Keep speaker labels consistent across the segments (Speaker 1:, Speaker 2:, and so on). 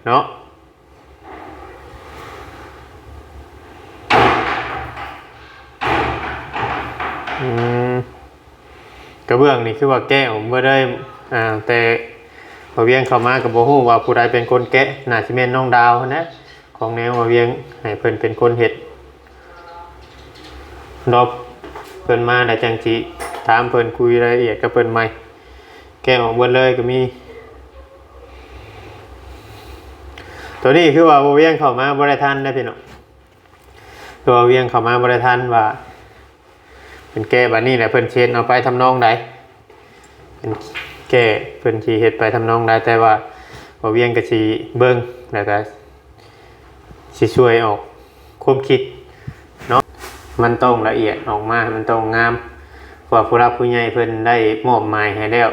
Speaker 1: เนาะกระเบื้องนี่คือว่าแก้ผมบ่ได้แต่พอเวียงเข้ามากับบ่ฮู้ว่าผู้ใดเป็นคนแกะน่าสิแม่นน้องดาวนะของแนวว่าเวียงให้เพิ่นเป็นคนเฮ็ดรอบเพิ่นมาได้จังสิถามเพิ่นคุยรายละเอียดกับเพิ่นใหม่แก้ออกเบิดเลยก็มีตัวนี้คือว่าบ่เวียงเข้ามาบ่ได้ทันนะพี่น้องตัวเวียงเข้ามาบ่ได้ทันว่าเป็นแก้บัดนี้แหละเพิ่นเช็ดเอาไปทำนองใดเป็นแก้เพิ่นสิเฮ็ดไปทำนองใดแต่ว่าบ่เวียงก็สิเบิ่งแล้วก็สิช่วยออกความคิดเนาะมันต้องละเอียดออกมามันต้องงามเพราะผู้รับผู้ใหญ่เพิ่นได้มอบหมายให้แล้ว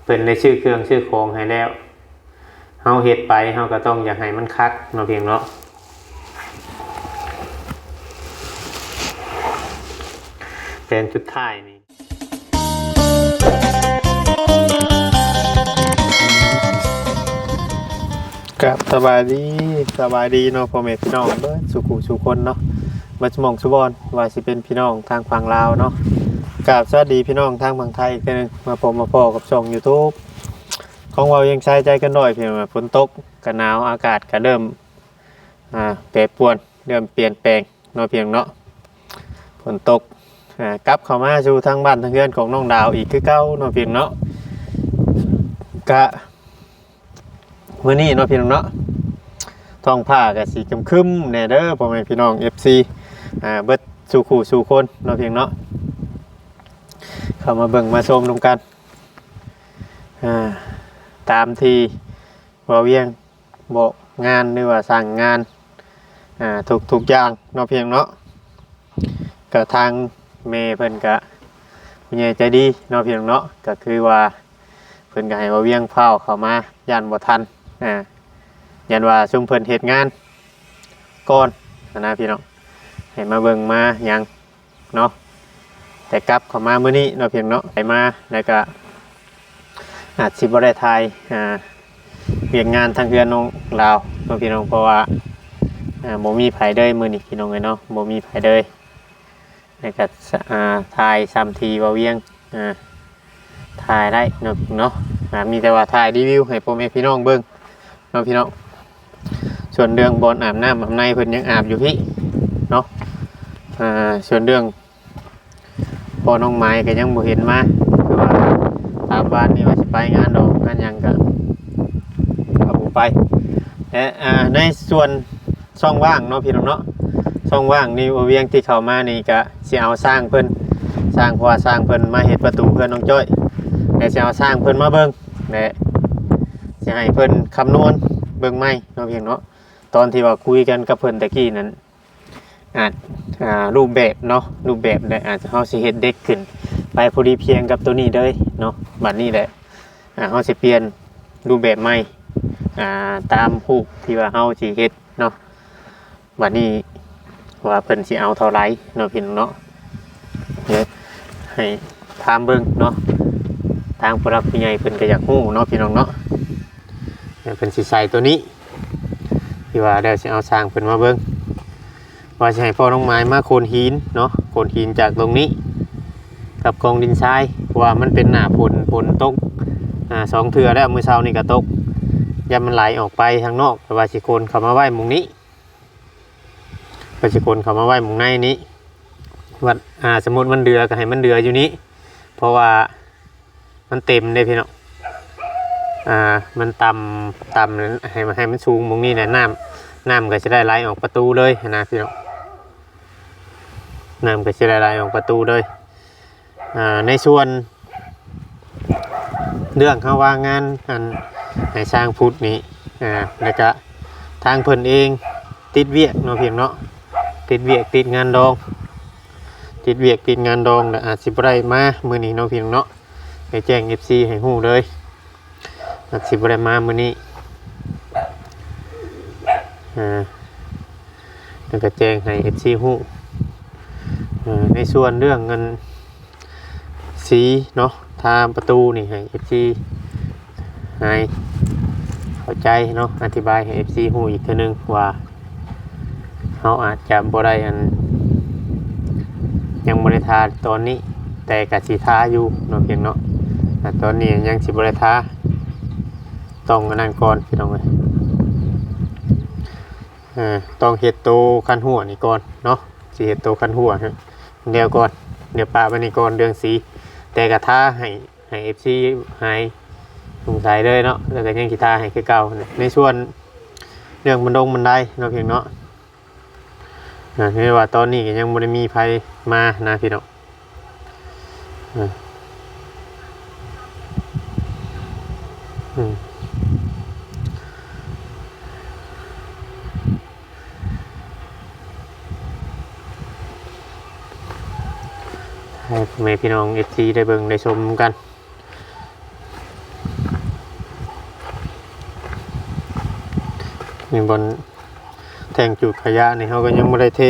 Speaker 1: เพิ่นได้ชื่อเครื่องชื่อของให้แล้วเฮาเฮ็ดไปเฮาก็ต้องอยากให้มันคักเนาะเพียงเนาะเป็นสุดท้ายนี่ครับสบายดีเนาะพ่อแม่พี่น้องเบิดสุขุสุคนเนาะบัดมองสุบอนว่าสิเป็นพี่น้องทางฝั่งลาวเนาะกราบสวัสดีพี่น้องทางฝั่งไทยอีกนึงมาพบมาพอกับช่อง YouTube ของเรายังใช้ใจกันหน่อยเพียงว่าฝนตกก็หนาวอากาศก็เริ่มแปรปรวนเริ่มเปลี่ยนแปลงเนาะเพียงเนาะฝนตกกลับเข้ามาสู่ทางบ้านทางเรือนของน้องดาวอีกคือเก่าเนาะเพียงเนาะกะมื้อนี้เนาะพี่น้องเนาะท้องผ้าก็สีครึ้มๆแน่เด้อพ่อแม่พี่น้อง FC เบิดสู่คู่สู่คนเนาะเพียงเนาะเข้ามาเบิ่งมาชมนำกันตามที่บ่เวียงบอกงานหรือว่าสั่งงานทุกอย่างเนาะเพียงเนาะก็ทางเมเพิ่นก็ผู้ใหญ่ใจดีเนาะเพียงเนาะก็คือว่าเพิ่นก็ให้บ่เวียงเฝ้าเข้ามาย่านบ่ทันยันว่าซุมเพิ่นเฮ็ดงานก่อนนะพี่น้องให้มาเบิ่งมาหยังเนาะแต่กลับเข้ามามื้อนี้เนาะเพียงเนาะไปมาแล้วก็อาจสิบ่ได้ถ่ายเวียกงานทางเรือนน้องลาวเนาะพี่น้องเพราะว่าบ่มีไผเด้มื้อนี้พี่น้องเอ้ยเนาะบ่มีไผเด้แล้วก็ถ่ายซ้ำทีว่าเวียงถ่ายได้เนาะมีแต่ว่าถ่ายรีวิวให้พ่อแม่พี่น้องเบิ่งเนาะพี่น้องส่วนเรื่องบอลอาบน้ำอาบในเพิ่นยังอาบอยู่พี่เนาะส่วนเรื่องพอน้องไม้ก็ยังบ่เห็นมาคือว่าตามบ้านนี่ว่าสิไปงานดอกงานหยังก็เอาบ่ไปและในส่วนช่องว่างเนาะพี่น้องเนาะช่องว่างนี่เวียงที่เข้ามานี่ก็สิเอาสร้างเพิ่นสร้างเพราะว่าสร้างเพิ่นมาเฮ็ดประตูเพิ่นน้องจ้อยและสิเอาสร้างเพิ่นมาเบิ่งและสิให้เพิ่นคำนวณเบิ่งใหม่เนาะเพียงเนาะตอนที่ว่าคุยกันกับเพิ่นตะกี้นั้นอาจรูปแบบเนาะรูปแบบได้อาจจะเฮาสิเฮ็ดเด็กขึ้นไปพอดีเพียงกับตัวนี้เลยเนาะบัดนี้แหละเฮาสิเปลี่ยนรูปแบบใหม่ตามรูปที่ว่าเฮาสิเฮ็ดเนาะบัดนี้ว่าเพิ่นสิเอาเท่าไหร่เนาะพี่น้องเนาะเดี๋ยวให้ถามเบิ่งเนาะทางผู้รับผู้ใหญ่เพิ่นก็อยากฮู้เนาะพี่น้องเนาะเพิ่นสิใส่ตัวนี้ที่ว่าได้สิเอาสร้างเพิ่นมาเบิ่งว่าสิให้พ่อน้องไม้มาโคนหินเนาะโคนหินจากตรงนี้กับกองดินทรายว่ามันเป็นหน้าฝนตก2เทื่อแล้วมื้อเช้านี่ก็ตกยามมันไหลออกไปทางนอกแต่ว่าสิโคนเข้ามาไว้หมุงนี้ก็สิโคนเข้ามาไว้หมุงในนี้ว่าสมมุติมันเดือก็ให้มันเดืออยู่นี้เพราะว่ามันเต็มเด้พี่น้องมันต่ำให้มันสูงหมุงนี้แหละน้ำก็จะได้ไหลออกประตูเลยนะพี่น้องน้ำก็จะได้ไหลออกประตูเลยในส่วนเรื่องเขาว่างงานให้สร้างพุทธนี้แล้วก็ทางเพิ่นเองติดเวียกเนาะพี่น้องเนาะติดเวียกติดงานดองแล้วอาจสิบ่ได้มามื้อนี้เนาะพี่น้องเนาะให้แจ้ง FC ให้ฮู้เลยอาจสิบ่ได้มามื้อนี้แล้วก็แจ้งให้ FC ฮู้ในส่วนเรื่องเงินสีเนาะทางประตูนี่ให้ FC ให้ เข้าใจเนาะอธิบายให้ FC ฮู้อีกเทื่อนึงว่าเฮาอาจจะบ่ได้ยังบ่ได้ทาตอนนี้แต่ก็สิทาอยู่เนาะเพียงเนาะแต่ตอนนี้ยังสิบ่ได้ทาต้องอันนั้นก่อนพี่น้องเอ้ยต้องเฮ็ดโตคันหัวนี่ก่อนเนาะสิเฮ็ดโตคันหัวเดี๋ยวก่อนเดี๋ยวปะไว้นี่ก่อนเรื่องสีแต่ก็ทาให้ FC หายสงสัยเลยเนาะแล้วก็ยังสิทาให้คือเก่าในส่วนเรื่องบันไดเนาะเพียงเนาะนี่ว่าตอนนี้ก็ยังบ่ได้มีไผมานะพี่น้องให้พ่อแม่พี่น้อง FC ได้เบิ่งได้ชมกันนี่บนแทงจุดขยะนี่เขาก็ยังไม่ได้เท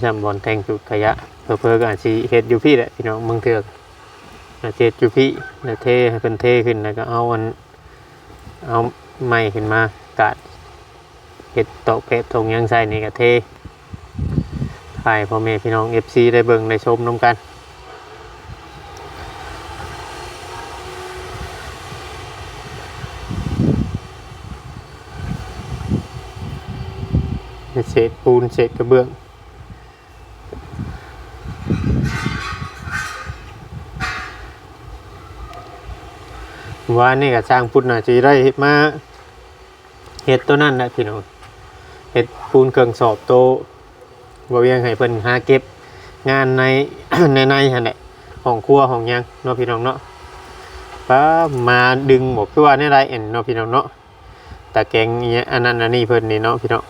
Speaker 1: ซ้ำบนแทงจุดขยะเพื่อก็อาจจะเฮ็ดอยู่พี่แหละพี่น้องบางเทือกอาจจะเฮ็ดอยู่พี่แล้วเทให้เป็นเทขึ้นแล้วก็เอาไม้ขึ้นมากาดเฮ็ดตอกเพชรทงยังใส่นี่ก็เทให้พ่อแม่พี่น้อง FC ได้เบิ่งได้ชมนำกันเศษปูนเศษกระเบื้องว่านี่ก็สร้างพุ่นน่ะสิได้มาเฮ็ดตัวนั้นแหละพี่น้องเฮ็ดปูนเครื่องสอบโตบ่เวียงให้เพิ่นหาเก็บงานใน ในหั่นแหละห้องครัวห้องหยังเนาะพี่น้องเนาะป้ามาดึงบอกคือว่าแนวใดเอ็นเนาะพี่น้องเนาะตะแกรงอีอันนั้นอันนี้เพิ่นนี่เนาะพี่น้อง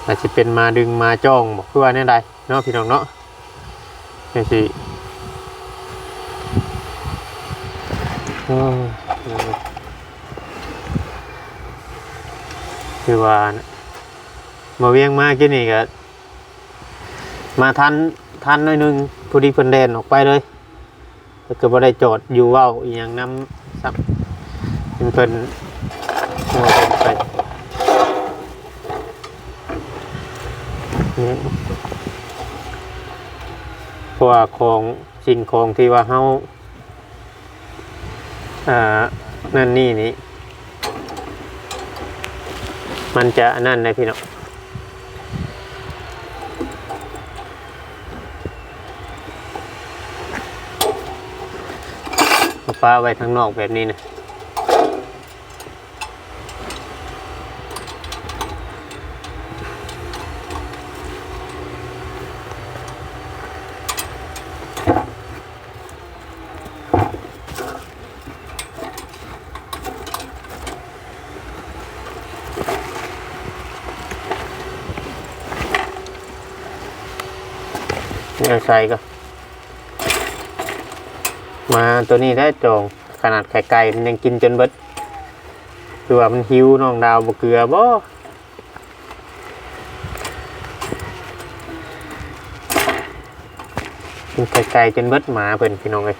Speaker 1: อาจจะเป็นมาดึงมาจ้องบอกคือว่าแนวใดเนาะพี่น้องเนาะจังซี่คือว่ามาเวียงมากินนี่ก็มาทันหน่อยนึงพอดีเพิ่นแล่นออกไปเลยแล้วก็บ่ได้จอดอยู่เว้าอีหยังนำซับเพิ่นไปเพราะว่าของสิ่งของที่ว่าเฮานั่นนี่มันจะนั่นเลยพี่น้องเอาปลาไว้ข้างนอกแบบนี้นะใส่ก็มาตัวนี้ได้จองขนาดไข่ไก่มันยังกินจนเบิดคือว่ามันหิวน้องดาวบ่เกลือบ่กินไข่ไก่จนเบิดหมาเพิ่นพี่น้องเอ้ย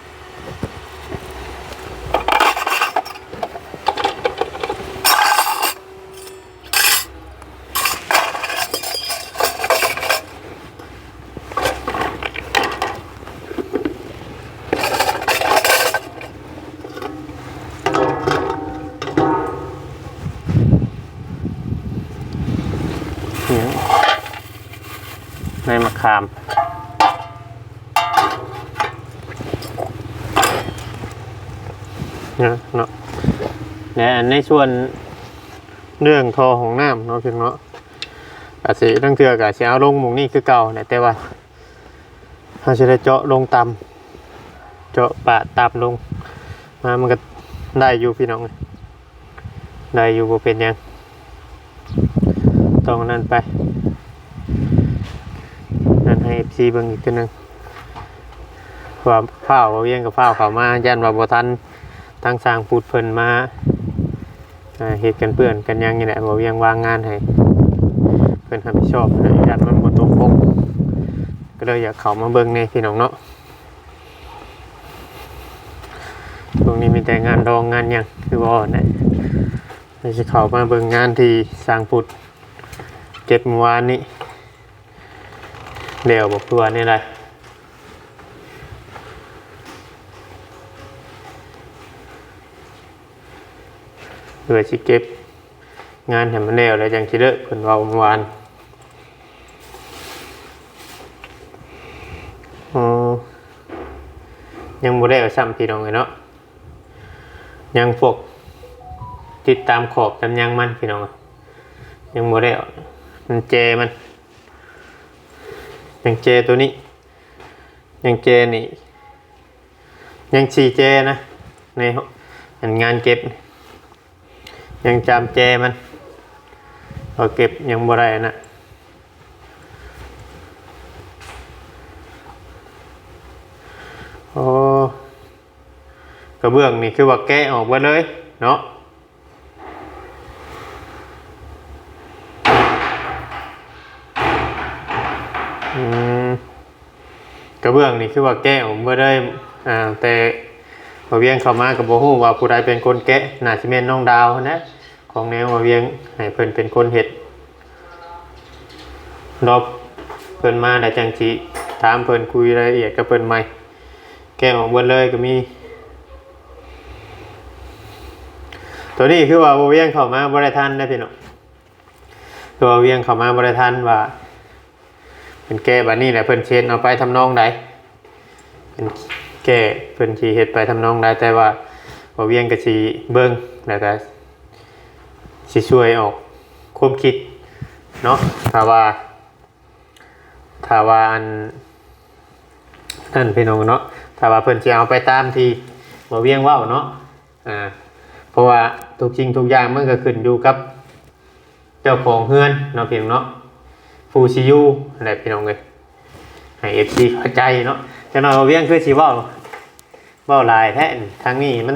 Speaker 1: ในมะขามเนาะและในส่วนเรื่องทอของน้ำเนาะเพียงเนาะอาจจะตั้งเทือกอาจจะเอาลงหมุงนี่คือเก่าแต่ว่าเราจะได้เจาะลงต่ำเจาะปะต่ำลงมามันก็ได้อยู่พี่น้องได้อยู่บ่เป็นยังต้องนั่นไปนั่นให้ FC เบิ่งอีกทีนึงว่าฝ้าวเวียงกับฝ้าวเข้ามายันว่าบ่ทันทางสร้างพูดเพิ่นมาเฮ็ดกันเปื้อนกันยังนี่แหละบ่เวียงวางงานให้เพิ่นรับผิดชอบยันมันบ่ตกปกก็เลยอยากเข้ามาเบิ่งในพี่น้องเนาะตรงนี้มีแต่ แต่งานดองงานหยังคือว่าเนี่ยจะเข้ามาเบิ่งงานที่สร้างพุทธเก็บเมื่อวานนี้เดี๋ยวบอกตัวนี่ไรเพื่อสิเก็บงานให้มันแล้วแล้วจังสิเด้อเพิ่นเว้าเมื่อวานยังบ่ได้เอาซ้ำพี่น้องเลยเนาะยังพวกติดตามขอบจำยังมันพี่น้องยังบ่ได้เอามันเจมันยังเจตัวนี้ยังเจนี่ยัง4เจนะในงานเก็บยังจำเจมันพอเก็บยังบ่ได้นะโอ้กระเบื้องนี่คือว่าแกะออกไปเลยเนาะกระเบื้องนี่คือว่าแกะออกไปเลยแต่มาเวียงเข้ามากับโบฮู้ว่าผู้ใดเป็นคนแกะน่าจะเป็นน้องดาวนะของแนวมาเวียงให้เพิ่นเป็นคนเฮ็ดรอบเพิ่นมาได้จังสิถามเพิ่นคุยรายละเอียดกับเพิ่นใหม่แกะออกหมดเลยก็มีตัวนี้คือว่าบ่เวียงเข้ามาบ่ได้ทันได้พี่น้องตัวเวียงเข้ามาบ่ได้ทันว่าเป็นแก้บัดนี้แหละเพิ่นเช็ดเอาไปทำนองใดเป็นแก้เพิ่นสิเฮ็ดไปทำนองใดแต่ว่าบ่เวียงก็สิเบิ่งแล้วก็สิช่วยออกความคิดเนาะถ้าว่าอันนั่นพี่น้องเนาะถ้าว่าเพิ่นสิเอาไปตามที่บ่เวียงเว้าเนาะเพราะว่าทุกสิ่งทุกอย่างมันก็ขึ้นอยู่กับเจ้าของเฮือนเนาะพี่น้องเนาะฟูซิยูอะไรพี่น้องเอ้ยให้ FC เข้าใจเนาะจังหน่อยบ่เวียงคือสิเว้าหลายแท้ทางนี้มัน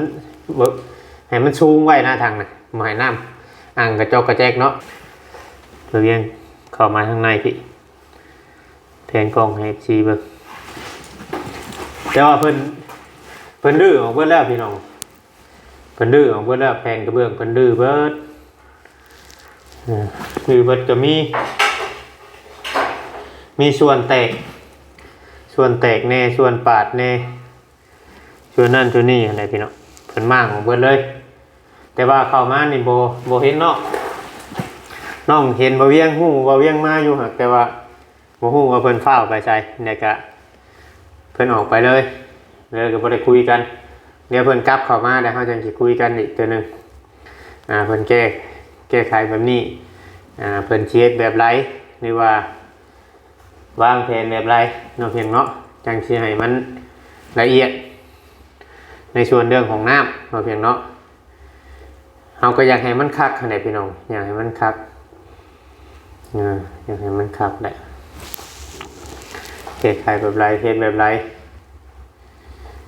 Speaker 1: ให้มันสูงไว้หน้าทางน่ะบ่ให้น้ำอ่างกระจอกกระแจกเนาะบ่เวียงเข้ามาข้างในพี่แทนกล้องให้ FC เบิ่งแต่ว่าเพิ่นดื้อออกเบิดแล้วพี่น้องเพิ่นดื้อออกเบิดแล้วแผ่นกระเบื้องเพิ่นดื้อเบิดดื้อเบิดก็มีส่วนแตกแน่ส่วนปาดแน่ส่วนนั่นส่วนนี้อะไรพี่น้องเพิ่นมากของเพิ่นเลยแต่ว่าเข้ามานี่บ่เห็นเนาะน้องเห็นบ่เวียงฮู้บ่เวียงมาอยู่หักแต่ว่าบ่ฮู้ว่าเพิ่นฟ้าวไปใส่เนี่ยก็เพิ่นออกไปเลยก็บ่ได้คุยกันเดี๋ยวเพิ่นกลับเข้ามาเดี๋ยวเฮาจังสิคุยกันอีกตัวนึงเพิ่นแก้ไขแบบนี้เพิ่นเช็ดแบบไรหรือว่าวางแผนแบบไรเนาะเพียงเนาะจังสิให้มันละเอียดในส่วนเรื่องของน้ำเนาะเพียงเนาะเฮาก็อยากให้มันคักขนาดพี่น้องอยากให้มันคักอยากให้มันคักแหละแก้ไขแบบไรเฮ็ดแบบไร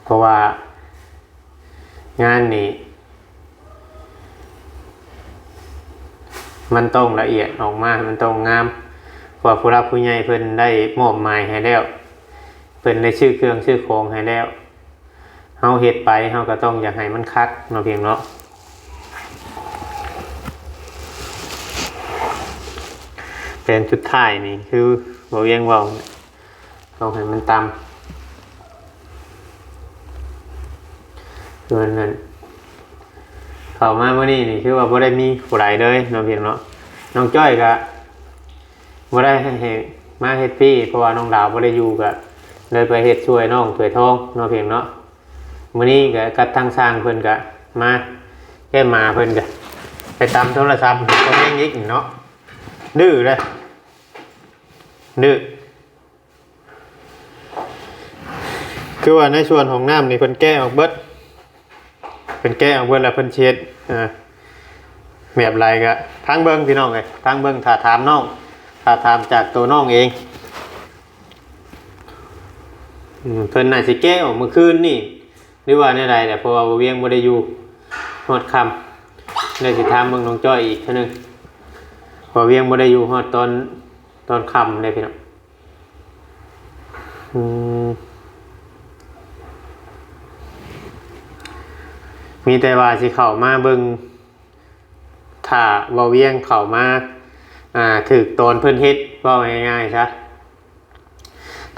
Speaker 1: เพราะว่างานนี้มันต้องละเอียดออกมามันต้องงามเพราะผู้รับผู้ใหญ่เพิ่นได้มอบหมายให้แล้วเพิ่นได้ชื่อเครื่องชื่อของให้แล้วเฮาเฮ็ดไปเฮาก็ต้องอยากให้มันคักเนาะเพียงเนาะเป็นจุดท้ายนี่คือบ่เวียงเว้าต้องให้มันต่ำส่วนนั้นเข้ามาเมื่อนี้นี่คือว่าบ่ได้มีผู้ใดเลยเนาะเพียงเนาะน้องจ้อยก็บ่ได้ให้มาเฮ็ดพี่เพราะว่าน้องดาวบ่ได้อยู่ก็เลยไปเฮ็ดช่วยน้องถวยทองเนาะเพียงเนาะมื้อนี้ก็กับทางสร้างเพิ่นก็มาแค่มาเพิ่นก็ไปตามโทรศัพท์ก็แม่งอีกเนาะดื้อเลยดื้อคือว่าในส่วนของน้ำนี่เพิ่นแก้ออกเบิดเป็นแก้ออกเบิดแล้วเพิ่นเช็ดแบบไรก็ทางเบิ้งพี่น้องเลยทางเบิ้งถ้าถามน้องถ้าถามจากตัวน้องเองเพิ่นน่าสิแก้ออกเมื่อคืนนี่หรือว่าในไรแต่เพราะว่าเวียงบ่ได้อยู่ฮอดค่ำเลยสิถามเบิ่งน้องจ้อยอีกเท่านึงพอเวียงบ่ได้อยู่ฮอดตอนค่ำเลยพี่น้อง มีแต่ว่าสิเข้ามาเบิ่งถ้าบ่เวียงเข้ามาถึกตอนเพิ่นเฮ็ดว่าง่ายๆซะ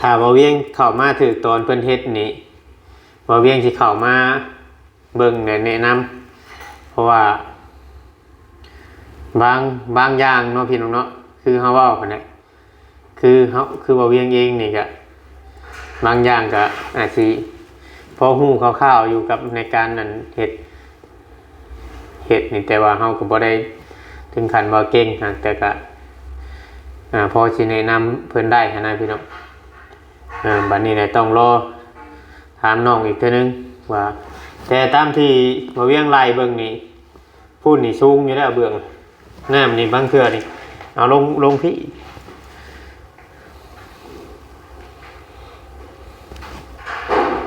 Speaker 1: ถ้าบ่เวียงเข้ามาถึกตอนเพิ่นเฮ็ดนี่บ่เวียงสิเข้ามาเบิ่งแนะนำเพราะว่าบางอย่างเนาะพี่น้องเนาะคือเฮาเว้าคั่นแหละคือบ่เวียงเองนี่ก็บางอย่างก็อาจสิพอฮู้คร่าวๆอยู่กับในการนั้นเฮ็ดนี่แต่ว่าเฮาก็บ่ได้ถึงขั้นว่าเก่งนะแต่ก็พอสิแนะนำเพิ่นได้นะพี่น้องบัดนี้เนี่ยต้องรอถามน้องอีกเทื่อนึงว่าแต่ตามที่บ่เวียงไล่เบิ่งนี่พูดนี่สูงอยู่แล้วเบื้องน้ำนี่บางเทื่อนี่เอาลงพี่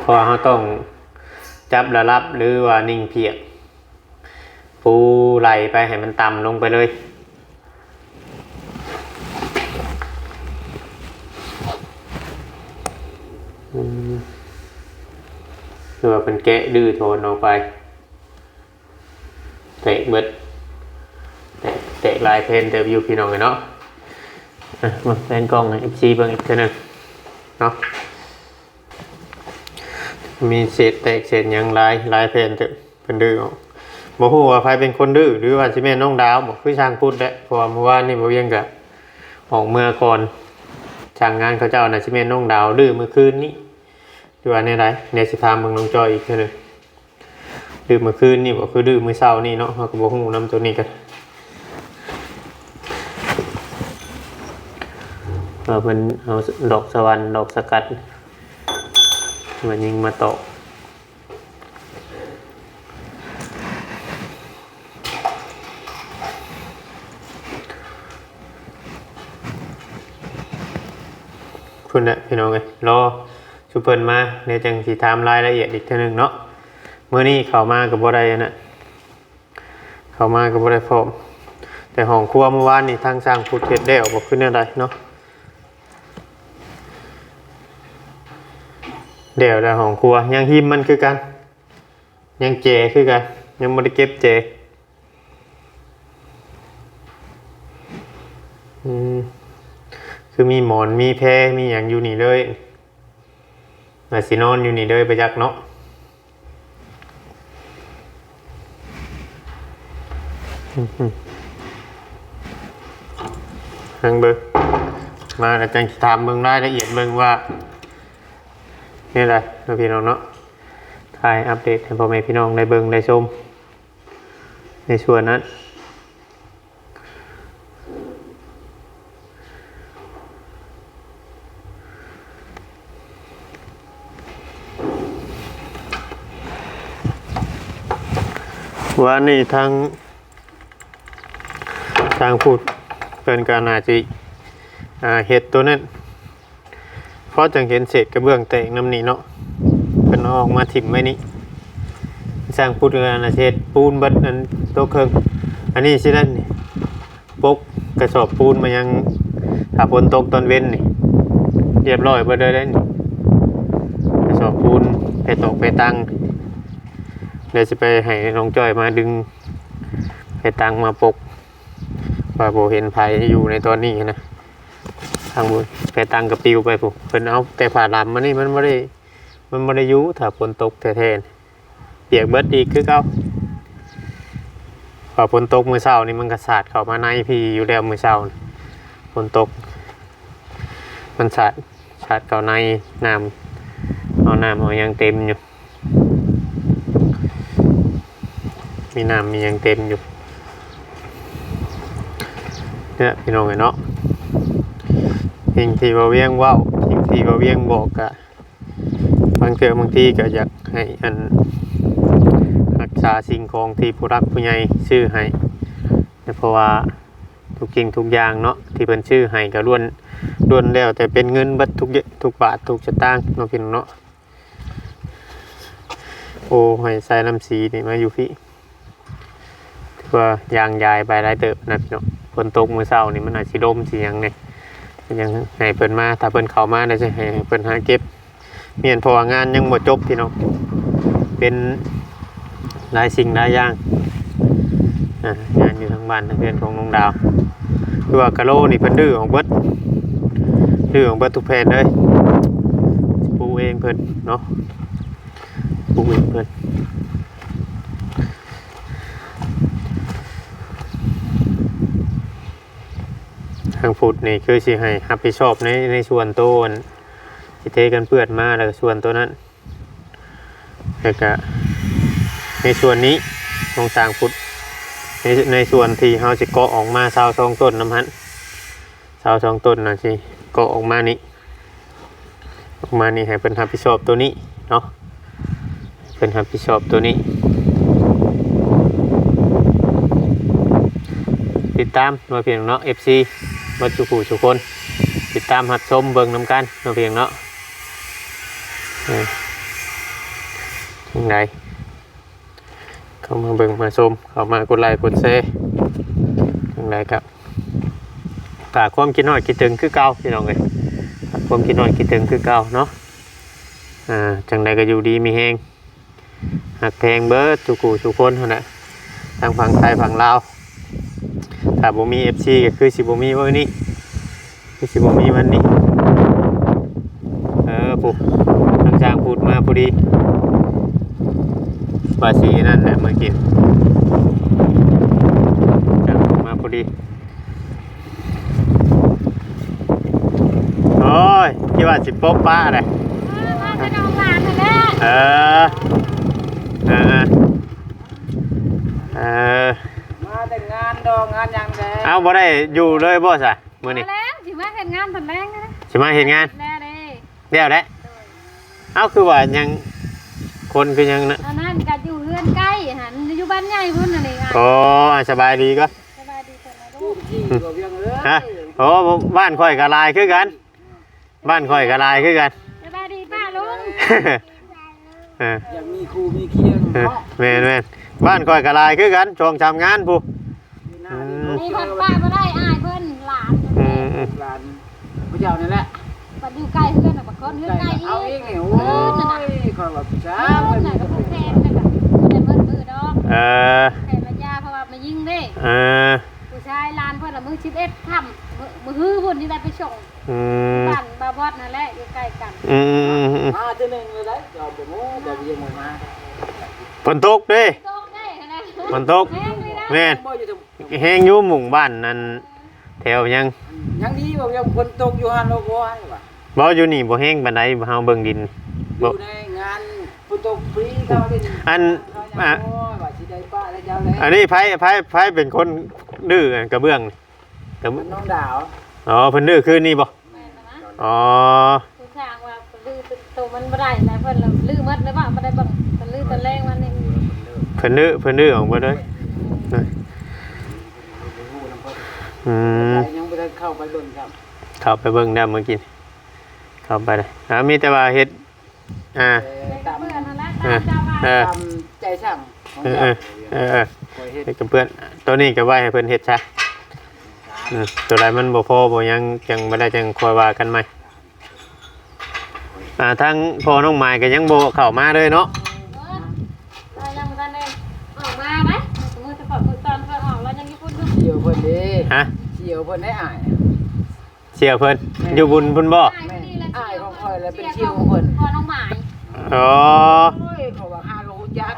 Speaker 1: เพราะเขาต้องจับระดับหรือว่านิ่งเพียกปูไหลไปให้มันต่ำลงไปเลยคือว่าเป็นแกะดื้อโทนออกไปเตะเบิดเตะลายเพนเตะวิวพี่น้องเลยเนาะมาแฟนกล้องเอฟซีเบิ่งอีกเท่านึงเนาะมีเศษแตกเศษยังลายเพนเตะเป็นดื้อบอกฮู้ว่าใครเป็นคนดื้อหรือว่าสิแม่น้องดาวบอกพี่ช่างพูดแหละเพราะว่าเมื่อวานนี่บ่เวียงกะออกเมื่อก่อนช่างงานเขาเจ้าน่ะสิแม่น้องดาวดื้อเมื่อคืนนี้ดูว่าในไรในสิถามเบิ่งน้องจอยอีกเท่านึงดื้อเมื่อคืนนี่บ่คือดื้อมื้อเช้านี่เนาะเฮาก็บ่ฮู้นำตัวนี้กันเป็นเอาดอกสวรรค์ดอกสกัดมันยิงมาตกพุ่นแหละพี่น้องเลยรอชุเปิลมาในจังสีถามรายละเอียดอีกทีนึงเนาะเมื่อนี้เข้ามากับบ่ได้นะเข้ามากับบ่ได้พร้อมแต่ห้องครัวเมื่อวานนี่ทางสร้างพุทธเทศได้ออกมาขึ้นอะไรเนาะเดี๋ยวแต่ของครัวยังหิมมันคือกันยังเจคือกันยังไม่ได้เก็บเจคือมีหมอนมีแพรมีอย่างอยู่นี่เลยมาสินอนอยู่นี่เลยไปจักเนาะหังเบิ้งมาอาจารย์ถามเบิ้งรายละเอียดเบิ้งว่านี่แหละพี่น้องเนาะถ่ายอัปเดตให้พ่อแม่พี่น้องได้เบิ่งได้ชมในส่วนนั้นว่านี่ทางพูดเป็นการอาจีเห็ดตัวนั้นเพราะจังเห็นเศษกระเบื้องแตกน้ำนี่เนาะเป็นออกมาถิ่มไว้นี่สร้างพูดงานอาเชษปูนบัดนั้นโตเครื่องอันนี้สินั่นปกกระสอบปูนมายังถ้าฝนตกตอนเว้นนี่เรียบร้อยไปเลยได้นี่กระสอบปูนไปตกไปตั้งเดี๋ยวจะไปให้น้องจ้อยมาดึงไปตั้งมาปกว่าโบเห็นภัยอยู่ในตอนนี้นะทางบนไปตั้งกับปิวไปผมเพิ่นเอาแต่ผ่าลำมันนี่มันไม่ได้ยุถ้าฝนตกแท้ๆเปียกเบิดอีกคือเก่าพอฝนตกมื้อเช้านี่มันกระสาดเข้ามาในพี่อยู่แล้วมื้อเช้าฝนตกมันสาดเข้าในน้ำเอายังเต็มอยู่มีน้ำมียังเต็มอยู่เนี่ยพี่น้องเนาะสิ่งที่บ่เวียงว้าวสิ่งที่บ่เวียงบอกกะบางทีก็อยากให้รักษาสิ่งของที่ผู้รักผู้ใหญ่ชื่อให้เพราะว่าทุกสิ่งทุกอย่างเนาะที่เป็นชื่อให้ก็ล้วนแล้วแต่เป็นเงินบัดทุกบาททุกสตางค์เนาะพี่น้องเนาะโอ้ให้ใส่น้ำสีนี่มาอยู่พี่ถือว่ายางยายไปหลายเติบนะพี่น้องฝนตกมื้อเช้านี่มันอาจสิลมสิหยังเนี่ยยังให้เพิ่นมาถ้าเพิ่นเข้ามาได้จะให้เพิ่นหาเก็บเมียนเพราะว่างานยังบ่จบพี่น้องเป็น หลายสิ่งหลายอย่างงานอยู่ทางบ้านทางเพื่อนของน้องดาวคือว่ากะโลนี่เพิ่นดื้อของเบิดทุกแผ่นเลยปูเองเพิ่นเนาะปูเองเพิ่นทางฟุตนี่คือสิให้รับผิดชอบในส่วนตัวสิเทกันเปื้อนมาแล้วก็ส่วนตัวนั้นแล้วก็ในส่วนนี้ตรงสร้างฟุตในส่วนที่เฮาสิเกาะออกมา22ต้นน้ำหัน22ต้นน่ะสิเกาะออกมานี่ให้เพิ่นรับผิดชอบตัวนี้เนาะเพิ่นรับผิดชอบตัวนี้ติดตามมาเพียงเนาะ FC บัดทุกคนติดตามรับชมเบิ่งนำกันมาเพียงเนาะจังไดเข้ามาเบิ่งมาชมเข้ามากดไลค์กดแชร์จังไดครับฝากความคิดฮอดคิดถึงคือเก่าพี่น้องเอ้ยฝากความคิดฮอดคิดถึงคือเก่าเนาะจังไดก็อยู่ดีมีแฮงหักแพงเบิดทุกคนเท่านั้นทางฝั่งไทยฝั่งลาวถ้าบ่มี FC ก็คือสิบ่มีวันนี้คือสิบ่มีวันนี้ปุ๊บทางจ้างพูดมาพอดีว่าสีนั่นแหละเมื่อกี้จ้างพูดมาพอดีโอ้ยคิดว่าสิปบป้าเลยเออ
Speaker 2: มาแต่งานดองงานยังแดง
Speaker 1: เอาบ่ได้อยู่เลยบ่ซะมื้อนี้
Speaker 3: แล้วสิมาเฮ็ดงานตอนแรกนะ
Speaker 1: สิมาเฮ็ดงาน
Speaker 3: แล้วเด้
Speaker 1: เดี๋ยวแหละเอาคือว่ายังคนคือยังนะ
Speaker 3: อันนั้นก็อยู่เฮือนใกล้หั่นอยู่บ้านใหญ่พุ่นน่ะนี่
Speaker 1: อ๋อสบายดีก็
Speaker 3: สบายดีคนละลูก
Speaker 1: ฮะโอ้บ้านข่อยก็ลายคือกันบ้านข่อยก็ลายคือกัน
Speaker 3: สบายดีป้าลุง
Speaker 2: อยากมีครูมีเคียงเนาะ
Speaker 1: แม่นบ้านข่อยก็ลายคือกันช่วงทำงานผู้
Speaker 3: นี่พันป้าบ่ได้อ้ายเพิ่นหลาน
Speaker 2: หลานพระเจ้านั่นแหละ
Speaker 3: บัดอยู่ใกล้เฮือนน่ะบักคนเฮือนใกล้อีก
Speaker 2: เอาอีกนี่โอ้ยขอแบบจ้า
Speaker 3: เพิ่นน่ะก็ผู้แทนน่ะก็บ่ได้เบิ่มือดอกแทนระยะเพราะว่ามายิงเด้ผู้ชายลานเพิ่นน่ะมื้อ11ค่ำมื้อฮื้อพุ่นที่ได้ไปส่งบ้านบาบอดนั่นแหละอยู่ใกล้กัน
Speaker 2: มาเทื่อนึงเลยได้จอบบ่โม้บ่ยังบ่มา
Speaker 1: ฝนตกเด้ฝนตกแม่นแห้งอยู่หมู่บ้านนั่นแถวยัง
Speaker 2: ดีบ่ยังฝนตกอยู่หั่นโลบ่ให้ว่า
Speaker 1: บ่อยู่นี่บ่แห้งปานใดเฮาเบิ่งดิน
Speaker 2: บ่ในงานฝนตกฟรีเขาเล่น
Speaker 1: อัน
Speaker 2: ว่าสิได้ป้าได้เจ้าแล้ว
Speaker 1: อันนี้ไผเป็นคนดื้อกระเบื้อง
Speaker 2: กับน้องดาว
Speaker 1: อ๋อเพิ่นดื้อคืนนี้บ่อ๋อ
Speaker 3: ผู้ช่างว่าลื้อโตมันบ่ได้แล้วเพิ่นลื้อหมดเลยว่าบ่ได้บังเพิ่นลื้อตะแรงวันนี้
Speaker 1: เพิ่นดื้อออกบ่ได้
Speaker 2: ยังบ่ได้เข้าไปเบิ่งครับ
Speaker 1: เข้าไปเบิ่งได้เมื่อกี้เข้าไปได้มีแต่ว่าเฮ็ด
Speaker 3: ตามเพื่อนนั่นแหละ
Speaker 2: ตามใจช่าง
Speaker 1: เฮ็ดกับเพื่อนตัวนี้ก็ไว้ให้เพิ่นเฮ็ดซะตัวใดมันบ่พอบ่ยังจังบ่ได้จังค่อยว่ากันใหม่ทั้งพ่อน้องไม้ก็ยังบ่เข้ามาเลยเนาะ
Speaker 3: ยังบ่ทันได้ออกมาได้สมมุติถ้าเพิ่นตอนเพิ่นออกแล้วยังอยู่พุ่นอยู่
Speaker 2: เสี่ยวเพิ่นเด้เสี่ยวเพิ่นได้อ้าย
Speaker 1: เสี่ยวเพิ่นอยู่บุญพุ่นบ่
Speaker 2: อ้ายของข่อยแล้วเป็นเสี่ยวของเพิ่น
Speaker 3: พ่อน้องไม้
Speaker 1: อ๋อ
Speaker 2: เขาว่า5โลจัก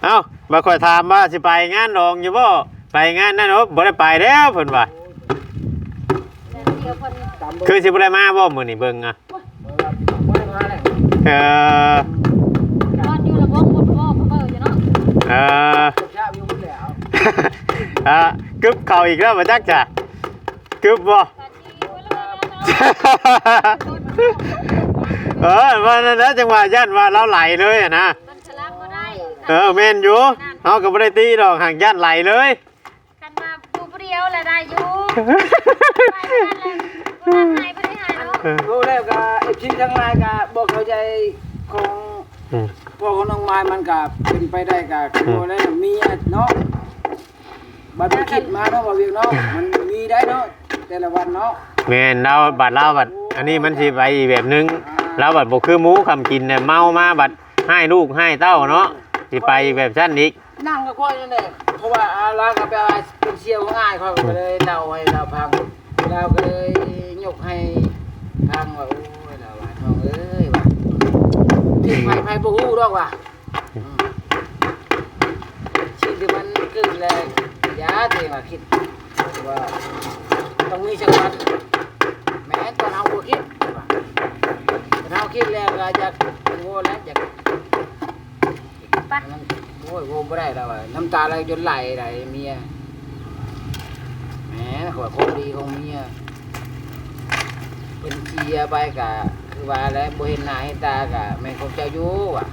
Speaker 1: เอ้าบ่ค่อยถามว่าสิไปงานดองอยู่บ่ไปงานนั่นเนาะบ่ได้ไปแล้วเพิ่นว่าคือสิบ่ได้มาบ่มื้อนี้เบิ่ง
Speaker 2: บ่ได้มาแล้ว
Speaker 3: นอนอยู่ระบบบ่บ่อยู่เนาะ
Speaker 2: ชาอยู่แล้ว
Speaker 1: กึบเข้าอีกแล้วบ่จักจ้ะกึบบ่ว่านั่นนะจังหวะย่านว่าเราไหลเลยอ่ะนะแม่นอยู่เฮาก็บ่ได้ตีดอกห่างย่านไหลเลย
Speaker 3: กันมาผู้เดียวแหละได้อยู่ไปได้เนาะ
Speaker 2: รู้แล้วก็FCทั้งหลายก็บ่เข้าใจของพวกของน้องไม้มันก็เป็นไปได้ก็บ่ได้มีเนาะบัดมันคิดมาเนาะว่าเวียงเนาะมันมีได้เนาะแต่ละวันเนาะ
Speaker 1: แม่นเราบัดอันนี้มันสิไปอีกแบบนึงเราบัดบ่คือหมูคำกินเนี่ยเมามาบัดให้ลูกให้เต้าเนาะสิไปแบบซั่นอีก
Speaker 2: นั่งก็ค่อยนั่นแหละเพราะว่าอาลาก็ไปเอาเป็นเชี่ยวง่ายเขาก็เลยเล่าให้เราพังเราก็เลยยกให้พังว่าโอ้ยเราว่าน้องเอ้ยว่าที่ไผบ่ฮู้ดอกว่าชีวิตมันเกิดแรงยาที่ว่าคิดว่าต้องมีสักวันแม้ตอนเฮาบ่คิดว่าตอนเฮาคิดแล้วก็อยากโง่แล้วอยาก
Speaker 3: ปะ
Speaker 2: โอ้ยโง่บ่ได้แล้วว่าน้ำตาไหลจนไหลได้เมียแหมขอคนดีของเมียเป็นเชียร์ไปก็คือว่าแล้วบ่เห็นหน้าเห็นตาก็แม่นของเจ้าอยู่ว่ะ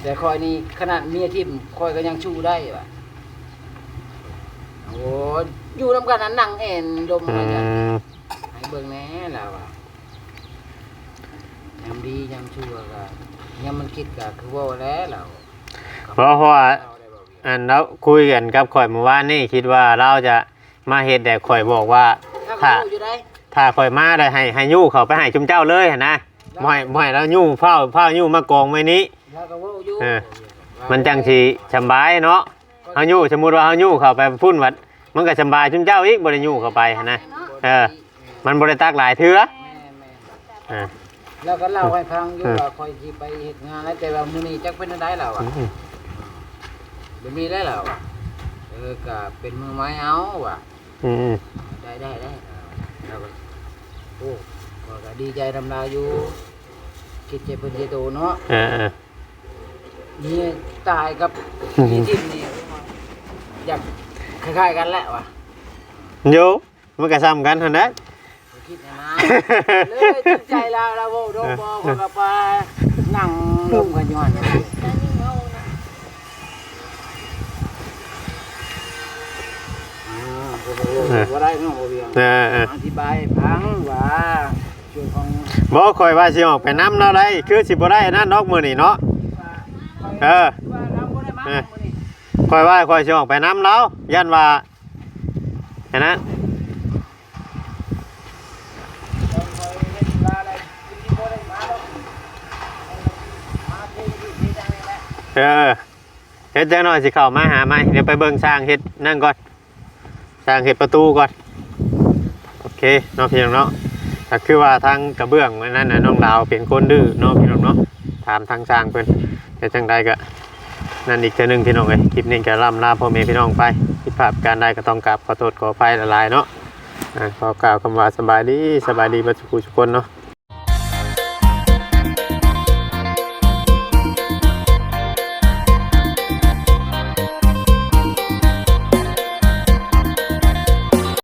Speaker 2: แต่คอยนี่ขนาดเมียทิ่มคอยก็ยังชูได้ว่ะโอ้อยู่นำกันนั้นนั่งเอ็นดมกันจ้ะให้เบิ่งแหน่แล้วว่ะยามดียามชั่วก็ยามมันคิดก็คือว่าแล้วเรา
Speaker 1: เพราะว่าอันแล้วคุยกันกับข่อยเมื่อวานนี่คิดว่าเราจะมาเฮ็ดแต่ข่อยบอกว่าถ้า
Speaker 2: อยู่ได้
Speaker 1: ถ้าข่อยมาได้ให้ยู่เขาไปให้ชุมเจ้าเลยหั่นนะบ่ให้แล้วยู่เฝ้ายู่มากองไว้นี้
Speaker 2: แล้วก็ว่าอยู่
Speaker 1: มันจังสิสำบายเนาะเฮายู่สมมุติว่าเฮายู่เข้าไปพุ่นวัดมันก็สำบายชุมเจ้าอีกบ่ได้ยู่เข้าไปหั่นนะมันบ่ได้ตักหลายเทื่ออ่า
Speaker 2: แล้วก็เล่าให้ฟังอยู่ว่าคอยสิไปเฮ็ดงานแล้วแต่ว่ามื้อนี้จักเป็นจังได๋แล้วอ่ะบ่มีได้แล้วก็เป็นมือไม้เอาว่ะได้แล้วก็โอ้ก็ดีใจดำลาอยู่คิดใจเพิ่นสิโตเนาะนี่ตายกับนี่ทิ่มนี่อยากคล้ายๆกันแหละว่ะ
Speaker 1: โยมันก็ซ้ำกันหั่นนะ
Speaker 2: คิดนะเลยจิตใจเราโว้โดบ่คนก็ไปนั่งลมกันย้อน
Speaker 3: แล้วยิ่งเอานะ
Speaker 2: ว่าได้เนาะบ่เบียงอธิบายฟังว่าช่วยของ
Speaker 1: บ่ข่อยว่าสิออกไปน้ำเนาะได้คือสิบ่ได้นั่นนอกมื้อนี้เนาะ
Speaker 2: ว่าเราบ่ได้มามื้อนี้
Speaker 1: ข่อยว่าข่อยสิออกไปน้ำแล้วยันว่าอันนั้น
Speaker 2: เราคอยเฮ็ดลาอะไรที่บ่ได้มาหรอกมาที่จังนี่แหละ
Speaker 1: เฮ็ดจังหน่อยสิเข้ามาหาใหม่เดี๋ยวไปเบิ่งสร้างเฮ็ดนั่นก่อนสร้างเฮ็ดประตูก่อนโอเคเนาะพี่น้องเนาะก็คือว่าทางกระเบื้องนั่นน่ะน้องดาวเป็นคนดื้อเนาะพี่น้องเนาะถามทางสร้างเพิ่นแต่จังใดก็นั่นอีกเทื่อนึงพี่น้องเอ้ยคลิปนี้ก็ล่ำลาพ่อแม่พี่น้องไปผิดพลาดการใดก็ต้องกราบขอโทษขออภัยหลายๆเนาะขอกล่าวคำว่าสบายดีเบิดทุกคนเนาะ